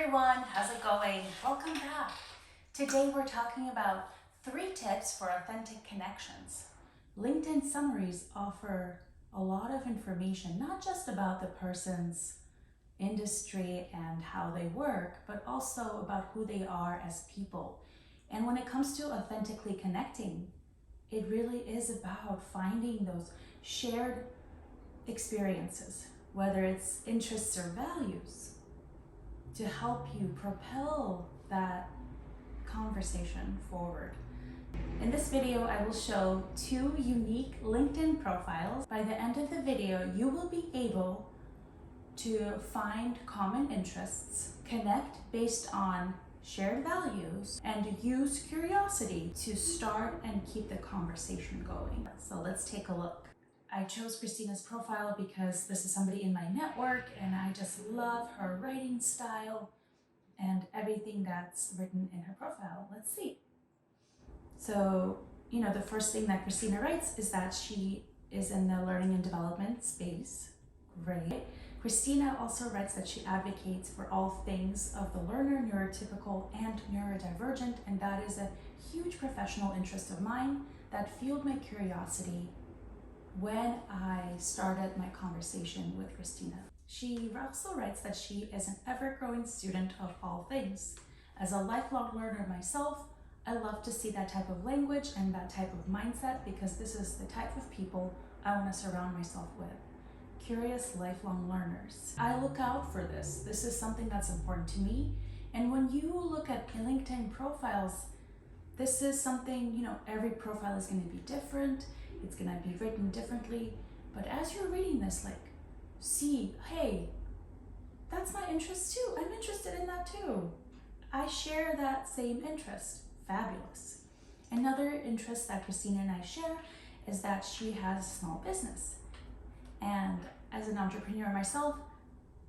everyone, how's it going? Welcome back. Today we're talking about 3 tips for authentic connections. LinkedIn summaries offer a lot of information, not just about the person's industry and how they work, but also about who they are as people. And when it comes to authentically connecting, it really is about finding those shared experiences, whether it's interests or values, to help you propel that conversation forward. In this video, I will show 2 unique LinkedIn profiles. By the end of the video, you will be able to find common interests, connect based on shared values, and use curiosity to start and keep the conversation going. So let's take a look. I chose Christina's profile because this is somebody in my network and I just love her writing style and everything that's written in her profile. Let's see. So, the first thing that Christina writes is that she is in the learning and development space. Great. Christina also writes that she advocates for all things of the learner, neurotypical, and neurodivergent, and that is a huge professional interest of mine that fueled my curiosity when I started my conversation with Christina. She also writes that she is an ever-growing student of all things. As a lifelong learner myself, I love to see that type of language and that type of mindset because this is the type of people I want to surround myself with. Curious, lifelong learners. I look out for this. This is something that's important to me. And when you look at LinkedIn profiles, this is something, every profile is going to be different. It's going to be written differently. But as you're reading this, see, hey, that's my interest too. I'm interested in that too. I share that same interest. Fabulous. Another interest that Christina and I share is that she has a small business. And as an entrepreneur myself,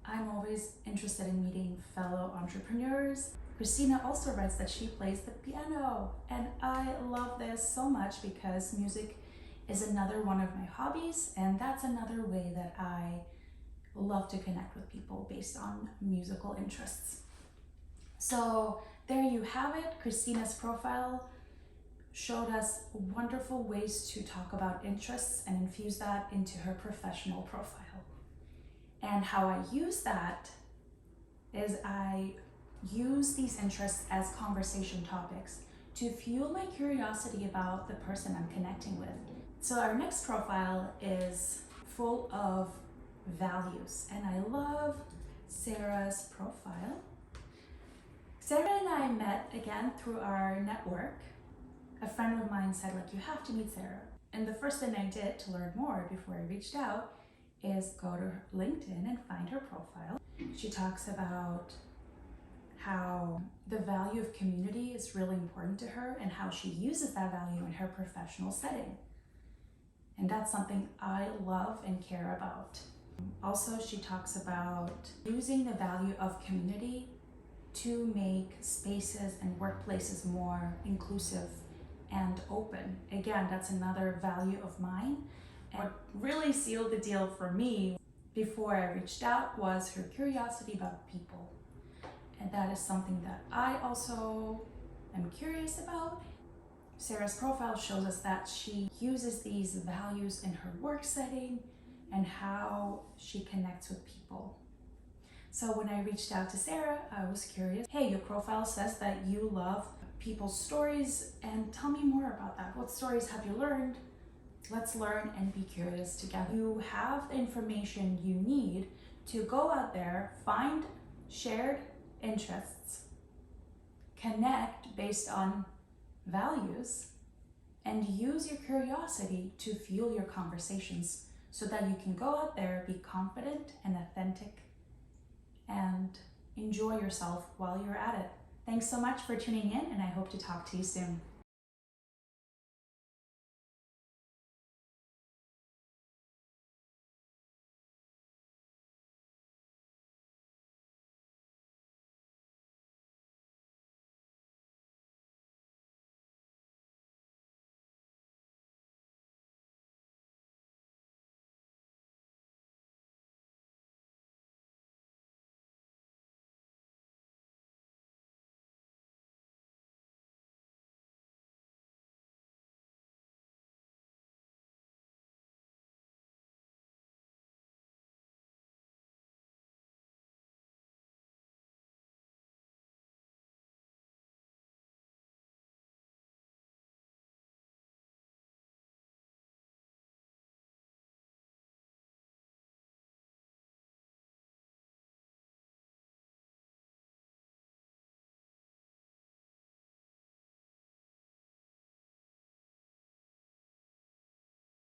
I'm always interested in meeting fellow entrepreneurs. Christina also writes that she plays the piano, and I love this so much because music is another one of my hobbies, and that's another way that I love to connect with people based on musical interests. So there you have it. Christina's profile showed us wonderful ways to talk about interests and infuse that into her professional profile. And how I use that is I use these interests as conversation topics to fuel my curiosity about the person I'm connecting with. So our next profile is full of values, and I love Sarah's profile. Sarah and I met again through our network. A friend of mine said, you have to meet Sarah. And the first thing I did to learn more before I reached out is go to LinkedIn and find her profile. She talks about how the value of community is really important to her and how she uses that value in her professional setting. And that's something I love and care about. Also, she talks about using the value of community to make spaces and workplaces more inclusive and open. Again, that's another value of mine. And what really sealed the deal for me before I reached out was her curiosity about people. And that is something that I also am curious about. Sarah's profile shows us that she uses these values in her work setting and how she connects with people. So when I reached out to Sarah, I was curious. Hey, your profile says that you love people's stories, and tell me more about that. What stories have you learned? Let's learn and be curious together. You have the information you need to go out there, find shared interests, connect based on values, and use your curiosity to fuel your conversations so that you can go out there, be confident and authentic, and enjoy yourself while you're at it. Thanks so much for tuning in, and I hope to talk to you soon.